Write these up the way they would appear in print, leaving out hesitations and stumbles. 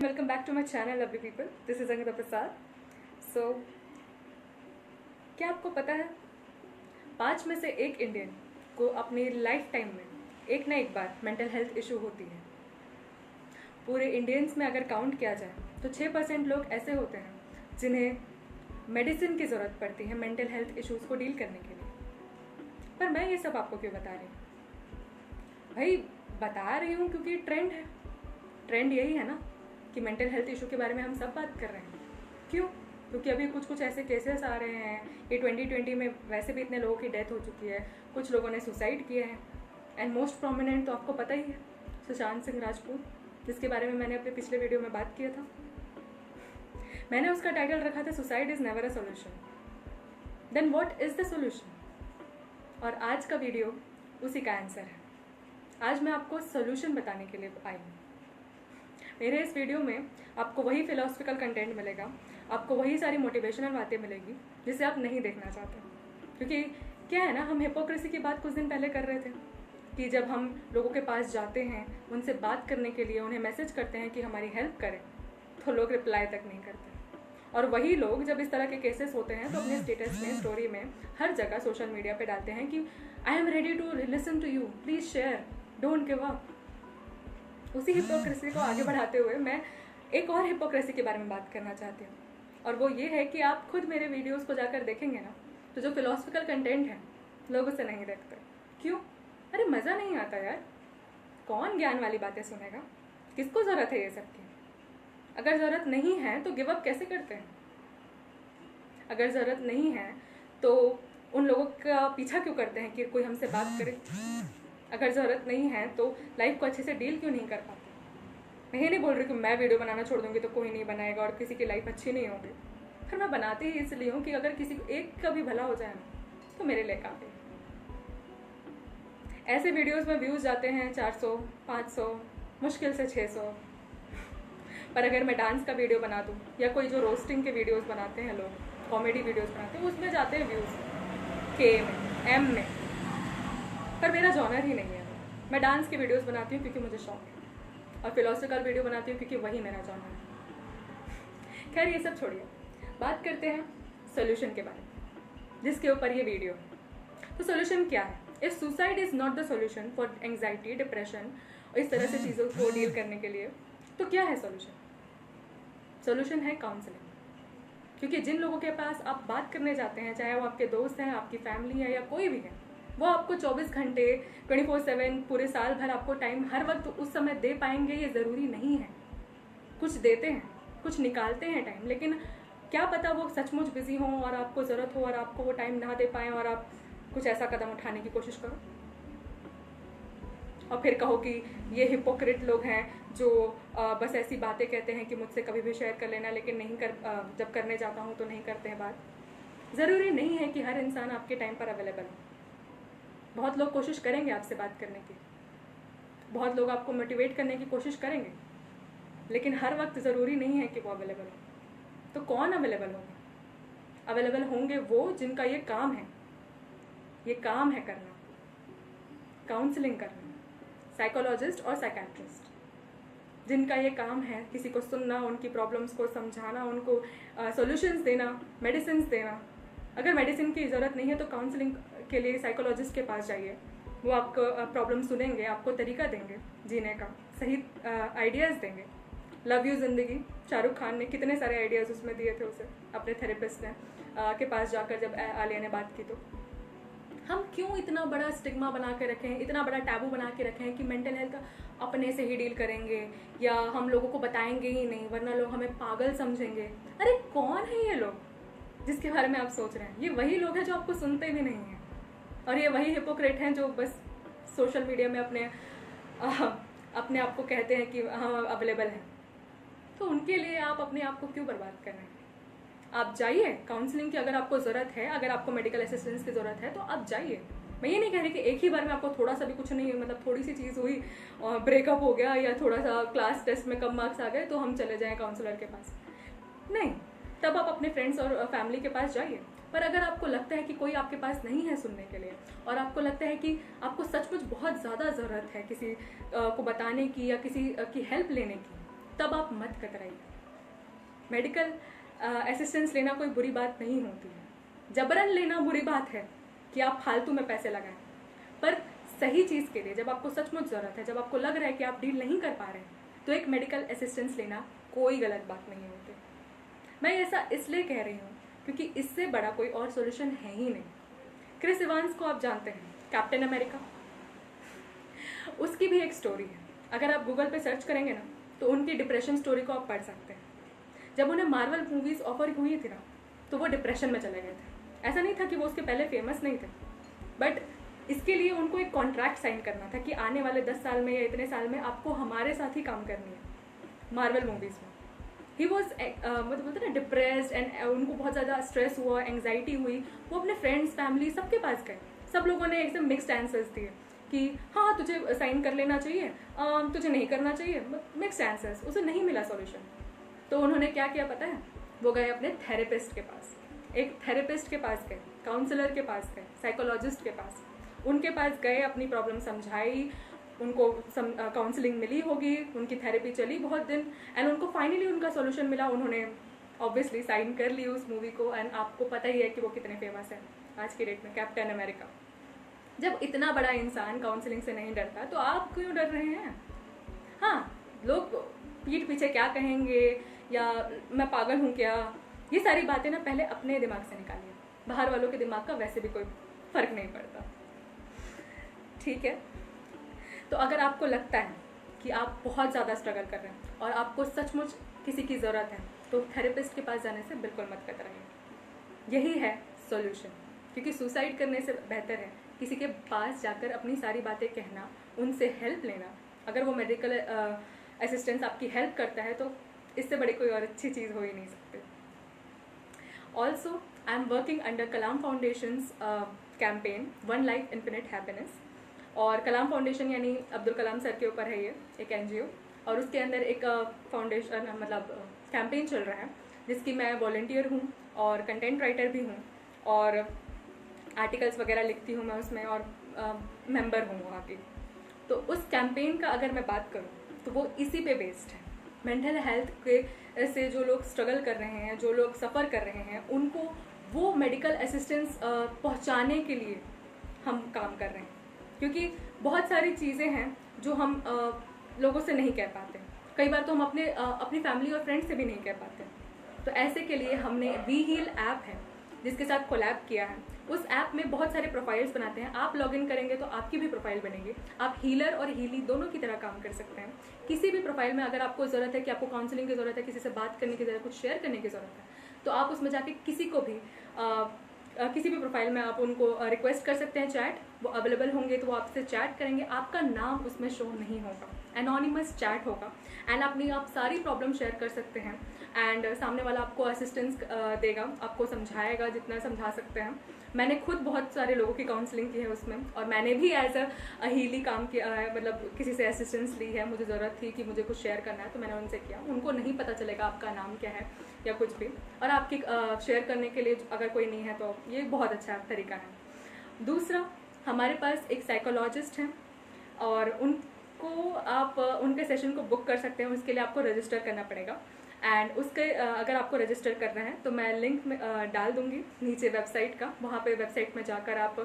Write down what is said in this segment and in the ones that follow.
Welcome back to my channel, lovely people. This is Angita Prasad. So, क्या आपको पता है 5 में से एक इंडियन को अपनी लाइफ टाइम में एक ना एक बार मेंटल हेल्थ इशू होती है। पूरे इंडियंस में अगर काउंट किया जाए तो 6% लोग ऐसे होते हैं जिन्हें मेडिसिन की ज़रूरत पड़ती है मेंटल हेल्थ इश्यूज़ को डील करने के लिए। पर मैं ये सब आपको क्यों बता रही हूँ? भाई बता रही हूँ क्योंकि ट्रेंड है। ट्रेंड यही है ना कि मेंटल हेल्थ इशू के बारे में हम सब बात कर रहे हैं। क्यों? क्योंकि अभी कुछ ऐसे केसेस आ रहे हैं। ये 2020 में वैसे भी इतने लोगों की डेथ हो चुकी है, कुछ लोगों ने सुसाइड किए हैं। एंड मोस्ट प्रोमिनेंट तो आपको पता ही है, सुशांत सिंह राजपूत, जिसके बारे में मैंने अपने पिछले वीडियो में बात किया था। मैंने उसका टाइटल रखा था suicide is never a solution. Then what is the solution? और आज का वीडियो उसी का आंसर है। आज मैं आपको सोल्यूशन बताने के लिए आई हूँ। मेरे इस वीडियो में आपको वही फिलोसफिकल कंटेंट मिलेगा, आपको वही सारी मोटिवेशनल बातें मिलेगी जिसे आप नहीं देखना चाहते। क्योंकि क्या है ना, हम हिपोक्रेसी की बात कुछ दिन पहले कर रहे थे कि जब हम लोगों के पास जाते हैं, उनसे बात करने के लिए उन्हें मैसेज करते हैं कि हमारी हेल्प करें, तो लोग रिप्लाई तक नहीं करते। और वही लोग जब इस तरह के केसेस होते हैं तो अपने स्टेटस में, स्टोरी में, हर जगह सोशल मीडिया पे डालते हैं कि I am ready to listen to you, please share, don't give up. उसी हिपोक्रेसी को आगे बढ़ाते हुए मैं एक और हिपोक्रेसी के बारे में बात करना चाहती हूँ, और वो ये है कि आप खुद मेरे वीडियोस को जाकर देखेंगे ना, तो जो फिलोसफिकल कंटेंट है लोग उसे नहीं देखते। क्यों? अरे मज़ा नहीं आता यार। कौन ज्ञान वाली बातें सुनेगा? किसको ज़रूरत है ये सब की? अगर ज़रूरत नहीं है तो गिव अप कैसे करते हैं? अगर ज़रूरत नहीं है तो उन लोगों का पीछा क्यों करते हैं कि कोई हमसे बात करे? अगर ज़रूरत नहीं है तो लाइफ को अच्छे से डील क्यों नहीं कर पाते? मैं ये नहीं बोल रही कि मैं वीडियो बनाना छोड़ दूँगी तो कोई नहीं बनाएगा और किसी की लाइफ अच्छी नहीं होगी। फिर मैं बनाती ही इसलिए हूँ कि अगर किसी को एक का भी भला हो जाए ना तो मेरे लिए काफ़ी। ऐसे वीडियोस में व्यूज़ जाते हैं 400, 500, मुश्किल से 600। पर अगर मैं डांस का वीडियो बना दूँ या कोई जो रोस्टिंग के वीडियोज़ बनाते हैं लोग, कॉमेडी वीडियोज़ बनाते हैं, उसमें जाते हैं व्यूज़ K में, M में। पर मेरा जॉनर ही नहीं है। मैं डांस की वीडियोस बनाती हूँ क्योंकि मुझे शौक है, और फिलोसफिकल वीडियो बनाती हूँ क्योंकि वही मेरा जॉनर है। खैर ये सब छोड़िए, बात करते हैं सोल्यूशन के बारे में, जिसके ऊपर ये वीडियो है। तो सोल्यूशन क्या है? If suicide is not the solution for anxiety, depression और इस तरह से चीज़ों को डील करने के लिए, तो क्या है सोल्यूशन? सोल्यूशन है काउंसलिंग। क्योंकि जिन लोगों के पास आप बात करने जाते हैं, चाहे वो आपके दोस्त हैं, आपकी फैमिली है या कोई भी है, वो आपको 24 घंटे 24/7 पूरे साल भर आपको टाइम हर वक्त उस समय दे पाएंगे ये ज़रूरी नहीं है। कुछ देते हैं, कुछ निकालते हैं टाइम, लेकिन क्या पता वो सचमुच बिजी हों और आपको ज़रूरत हो और आपको वो टाइम ना दे पाएँ और आप कुछ ऐसा कदम उठाने की कोशिश करो और फिर कहो कि ये हिपोक्रेट लोग हैं जो बस ऐसी बातें कहते हैं कि मुझसे कभी भी शेयर कर लेना, लेकिन नहीं कर जब करने जाता हूँ तो नहीं करते हैं बात। ज़रूरी नहीं है कि हर इंसान आपके टाइम पर अवेलेबल हो। बहुत लोग कोशिश करेंगे आपसे बात करने की, बहुत लोग आपको मोटिवेट करने की कोशिश करेंगे, लेकिन हर वक्त ज़रूरी नहीं है कि वो अवेलेबल हो। तो कौन अवेलेबल होगा? अवेलेबल होंगे वो जिनका ये काम है, करना, काउंसलिंग करना, साइकोलॉजिस्ट और साइकेट्रिस्ट, जिनका ये काम है किसी को सुनना, उनकी प्रॉब्लम्स को समझाना, उनको सॉल्यूशंस देना, मेडिसिन देना। अगर मेडिसिन की ज़रूरत नहीं है तो काउंसलिंग के लिए साइकोलॉजिस्ट के पास जाइए। वो आपको प्रॉब्लम सुनेंगे, आपको तरीका देंगे जीने का, सही आइडियाज़ देंगे। लव यू ज़िंदगी, शाहरुख खान ने कितने सारे आइडियाज़ उसमें दिए थे उसे, अपने थेरेपिस्ट ने के पास जाकर जब आलिया ने बात की। तो हम क्यों इतना बड़ा स्टिग्मा बना के रखें, इतना बड़ा टैबू बना के रखें कि मेंटल हेल्थ अपने से ही डील करेंगे या हम लोगों को बताएंगे ही नहीं वरना लोग हमें पागल समझेंगे? अरे कौन है ये लोग जिसके बारे में आप सोच रहे हैं? ये वही लोग हैं जो आपको सुनते भी नहीं हैं, और ये वही हिपोक्रेट हैं जो बस सोशल मीडिया में अपने आप को कहते हैं कि हम अवेलेबल हैं। तो उनके लिए आप अपने आप को क्यों बर्बाद कर रहे हैं? आप जाइए काउंसलिंग की अगर आपको ज़रूरत है, अगर आपको मेडिकल असिस्टेंस की ज़रूरत है तो आप जाइए। मैं ये नहीं कह रही कि एक ही बार में आपको थोड़ा सा भी कुछ नहीं, मतलब थोड़ी सी चीज़ हुई, ब्रेकअप हो गया या थोड़ा सा क्लास टेस्ट में कम मार्क्स आ गए तो हम चले जाएँ काउंसलर के पास। नहीं, तब आप अपने फ्रेंड्स और फैमिली के पास जाइए। पर अगर आपको लगता है कि कोई आपके पास नहीं है सुनने के लिए और आपको लगता है कि आपको सचमुच बहुत ज़्यादा ज़रूरत है किसी को बताने की या किसी की हेल्प लेने की, तब आप मत कतराइए। मेडिकल असिस्टेंस लेना कोई बुरी बात नहीं होती है, जबरन लेना बुरी बात है कि आप फालतू में पैसे लगाएं, पर सही चीज़ के लिए जब आपको सचमुच ज़रूरत है, जब आपको लग रहा है कि आप डील नहीं कर पा रहे हैं, तो एक मेडिकल असिस्टेंस लेना कोई गलत बात नहीं होती। मैं ऐसा इसलिए कह रही हूँ क्योंकि इससे बड़ा कोई और सोल्यूशन है ही नहीं। क्रिस इवांस को आप जानते हैं, कैप्टन अमेरिका, उसकी भी एक स्टोरी है। अगर आप गूगल पे सर्च करेंगे ना तो उनकी डिप्रेशन स्टोरी को आप पढ़ सकते हैं। जब उन्हें मार्वल मूवीज़ ऑफर हुई थी ना तो वो डिप्रेशन में चले गए थे। ऐसा नहीं था कि वो उसके पहले फेमस नहीं थे, बट इसके लिए उनको एक कॉन्ट्रैक्ट साइन करना था कि आने वाले 10 साल में या इतने साल में आपको हमारे साथ ही काम करनी है मार्वल मूवीज़ में। ही वॉज मतलब बोलते ना डिप्रेस्ड एंड उनको बहुत ज़्यादा स्ट्रेस हुआ, एंग्जाइटी हुई। वो अपने फ्रेंड्स, फैमिली सबके पास गए। सब लोगों ने एकदम मिक्स्ड आंसर्स दिए कि हाँ तुझे साइन कर लेना चाहिए, तुझे नहीं करना चाहिए, मिक्स्ड आंसर्स। उसे नहीं मिला सॉल्यूशन। तो उन्होंने क्या किया पता है? वो गए अपने थेरेपिस्ट के पास। एक थेरेपिस्ट के पास गए, काउंसलर के पास गए, साइकोलॉजिस्ट के पास। उनके पास गए, अपनी प्रॉब्लम समझाई, उनको काउंसलिंग मिली होगी, उनकी थेरेपी चली बहुत दिन, एंड उनको फाइनली उनका सॉल्यूशन मिला। उन्होंने ऑब्वियसली साइन कर ली उस मूवी को। एंड आपको पता ही है कि वो कितने फेमस है आज की डेट में, कैप्टन अमेरिका। जब इतना बड़ा इंसान काउंसलिंग से नहीं डरता तो आप क्यों डर रहे हैं? हाँ, लोग पीठ पीछे क्या कहेंगे या मैं पागल हूँ क्या, ये सारी बातें ना पहले अपने दिमाग से निकालिए। बाहर वालों के दिमाग का वैसे भी कोई फर्क नहीं पड़ता, ठीक है? तो अगर आपको लगता है कि आप बहुत ज़्यादा स्ट्रगल कर रहे हैं और आपको सचमुच किसी की ज़रूरत है तो थेरेपिस्ट के पास जाने से बिल्कुल मत कतराइए। यही है सॉल्यूशन, क्योंकि सुसाइड करने से बेहतर है किसी के पास जाकर अपनी सारी बातें कहना, उनसे हेल्प लेना। अगर वो मेडिकल असिस्टेंस आपकी हेल्प करता है तो इससे बड़ी कोई और अच्छी चीज़ हो ही नहीं सकती। Also I am working under Kalam foundations campaign one life infinite happiness. और कलाम फाउंडेशन यानी अब्दुल कलाम सर के ऊपर है ये एक NGO, और उसके अंदर एक फाउंडेशन मतलब कैंपेन चल रहा है जिसकी मैं वॉलंटियर हूँ और कंटेंट राइटर भी हूँ और आर्टिकल्स वगैरह लिखती हूँ मैं उसमें, और मेंबर हूँ वहाँ की। तो उस कैंपेन का अगर मैं बात करूँ तो वो इसी पे बेस्ड है। मेंटल हेल्थ के से जो लोग स्ट्रगल कर रहे हैं, जो लोग सफ़र कर रहे हैं, उनको वो मेडिकल असिस्टेंस पहुँचाने के लिए हम काम कर रहे हैं। क्योंकि बहुत सारी चीज़ें हैं जो हम लोगों से नहीं कह पाते। कई बार तो हम अपनी फैमिली और फ्रेंड्स से भी नहीं कह पाते। तो ऐसे के लिए हमने वी हील ऐप है जिसके साथ कोलैब किया है। उस ऐप में बहुत सारे प्रोफाइल्स बनाते हैं। आप लॉगिन करेंगे तो आपकी भी प्रोफाइल बनेगी। आप हीलर और हीली दोनों की तरह काम कर सकते हैं। किसी भी प्रोफाइल में अगर आपको ज़रूरत है कि आपको काउंसलिंग की ज़रूरत है, किसी से बात करने की ज़रूरत है, कुछ शेयर करने की ज़रूरत है, तो आप उसमें जाके किसी को भी किसी भी प्रोफाइल में आप उनको रिक्वेस्ट कर सकते हैं चैट। वो अवेलेबल होंगे तो वो आपसे चैट करेंगे। आपका नाम उसमें शो नहीं होगा, एनोनिमस चैट होगा, एंड अपनी आप सारी प्रॉब्लम शेयर कर सकते हैं। एंड सामने वाला आपको असिस्टेंस देगा, आपको समझाएगा जितना समझा सकते हैं। मैंने खुद बहुत सारे लोगों की काउंसलिंग की है उसमें, और मैंने भी एज अ हीली काम किया है, मतलब किसी से असिस्टेंस ली है। मुझे ज़रूरत थी कि मुझे कुछ शेयर करना है तो मैंने उनसे किया। उनको नहीं पता चलेगा आपका नाम क्या है या कुछ भी, और आपकी शेयर करने के लिए अगर कोई नहीं है तो ये बहुत अच्छा तरीका है। दूसरा, हमारे पास एक साइकोलॉजिस्ट हैं और उनको आप उनके सेशन को बुक कर सकते हैं। उसके लिए आपको रजिस्टर करना पड़ेगा, एंड उसके अगर आपको रजिस्टर करना है तो मैं लिंक में डाल दूंगी नीचे वेबसाइट का। वहाँ पे वेबसाइट में जाकर आप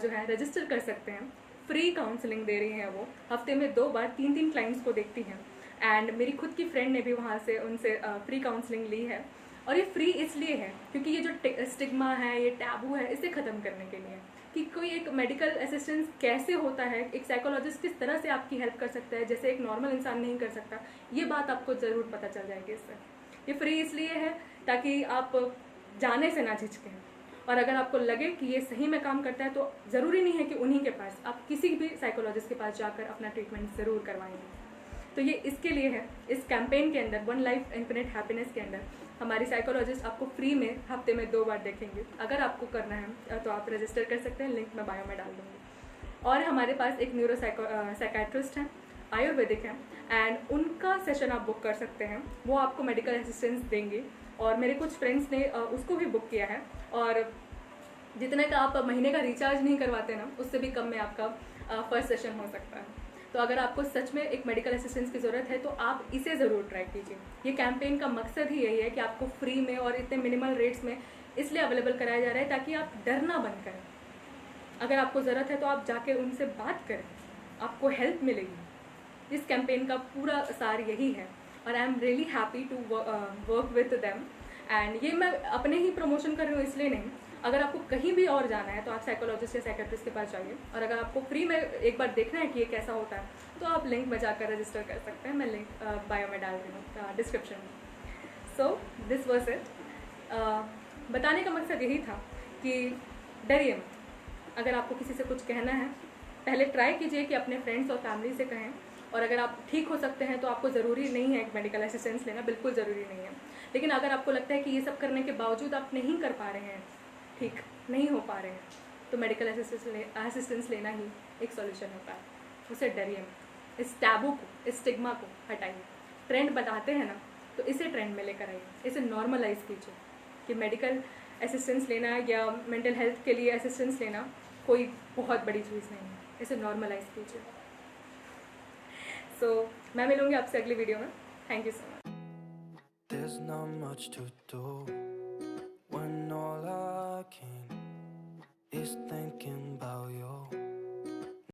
जो है रजिस्टर कर सकते हैं। फ्री काउंसलिंग दे रही हैं वो, हफ्ते में 2 बार 3 क्लाइंट्स को देखती हैं। एंड मेरी खुद की फ्रेंड ने भी वहाँ से उनसे फ्री काउंसलिंग ली है। और ये फ्री इसलिए है क्योंकि ये जो स्टिग्मा है, ये टैबू है, इसे ख़त्म करने के लिए कि कोई एक मेडिकल असिस्टेंस कैसे होता है, एक साइकोलॉजिस्ट किस तरह से आपकी हेल्प कर सकता है जैसे एक नॉर्मल इंसान नहीं कर सकता, ये बात आपको ज़रूर पता चल जाएगी इससे। ये फ्री इसलिए है ताकि आप जाने से ना झिझकें, और अगर आपको लगे कि ये सही में काम करता है तो ज़रूरी नहीं है कि उन्हीं के पास, आप किसी भी साइकोलॉजिस्ट के पास जाकर अपना ट्रीटमेंट ज़रूर करवाएंगे। तो ये इसके लिए है। इस कैंपेन के अंदर, वन लाइफ इन्फिनिट हैप्पीनेस के अंदर, हमारी साइकोलॉजिस्ट आपको फ्री में हफ्ते में 2 बार देखेंगे। अगर आपको करना है तो आप रजिस्टर कर सकते हैं, लिंक मैं बायो में डाल दूँगी। और हमारे पास एक न्यूरो साइकेट्रिस्ट हैं, आयुर्वेदिक हैं, एंड उनका सेशन आप बुक कर सकते हैं। वो आपको मेडिकल असिस्टेंस देंगे, और मेरे कुछ फ्रेंड्स ने उसको भी बुक किया है। और जितने का आप महीने का रिचार्ज नहीं करवाते ना, उससे भी कम में आपका फर्स्ट सेशन हो सकता है। तो अगर आपको सच में एक मेडिकल असिस्टेंस की ज़रूरत है तो आप इसे ज़रूर ट्राई कीजिए। ये कैंपेन का मकसद ही यही है कि आपको फ्री में और इतने मिनिमल रेट्स में इसलिए अवेलेबल कराया जा रहा है ताकि आप डरना बंद करें। अगर आपको ज़रूरत है तो आप जाके उनसे बात करें, आपको हेल्प मिलेगी। इस कैंपेन का पूरा सार यही है और I am really happy to work with them. And ये मैं अपने ही प्रमोशन कर रही हूँ इसलिए नहीं, अगर आपको कहीं भी और जाना है तो आप साइकोलॉजिस्ट या साइकेट्रिस्ट के पास जाइए, और अगर आपको फ्री में एक बार देखना है कि ये कैसा होता है तो आप लिंक में जाकर रजिस्टर कर सकते हैं। मैं लिंक बायो में डाल रही हूँ डिस्क्रिप्शन में। So this was it. बताने का मकसद यही था कि डरिए मत। अगर आपको किसी से कुछ कहना है पहले ट्राई कीजिए कि अपने फ्रेंड्स और फैमिली से कहें, और अगर आप ठीक हो सकते हैं तो आपको ज़रूरी नहीं है मेडिकल असिस्टेंस लेना, बिल्कुल ज़रूरी नहीं है। लेकिन अगर आपको लगता है कि ये सब करने के बावजूद आप नहीं कर पा रहे हैं, ठीक नहीं हो पा रहे हैं, तो मेडिकल असिस्टेंस लेना ही एक सॉल्यूशन होता है। उसे डरिए मत, इस टैबू को, इस स्टिग्मा को हटाइए। ट्रेंड बताते हैं ना, तो इसे ट्रेंड में लेकर आइए, इसे नॉर्मलाइज कीजिए कि मेडिकल असिस्टेंस लेना या मेंटल हेल्थ के लिए असिस्टेंस लेना कोई बहुत बड़ी चीज़ नहीं है, इसे नॉर्मलाइज कीजिए। सो मैं मिलूंगी आपसे अगली वीडियो में। Thank you so much. There's not much to do.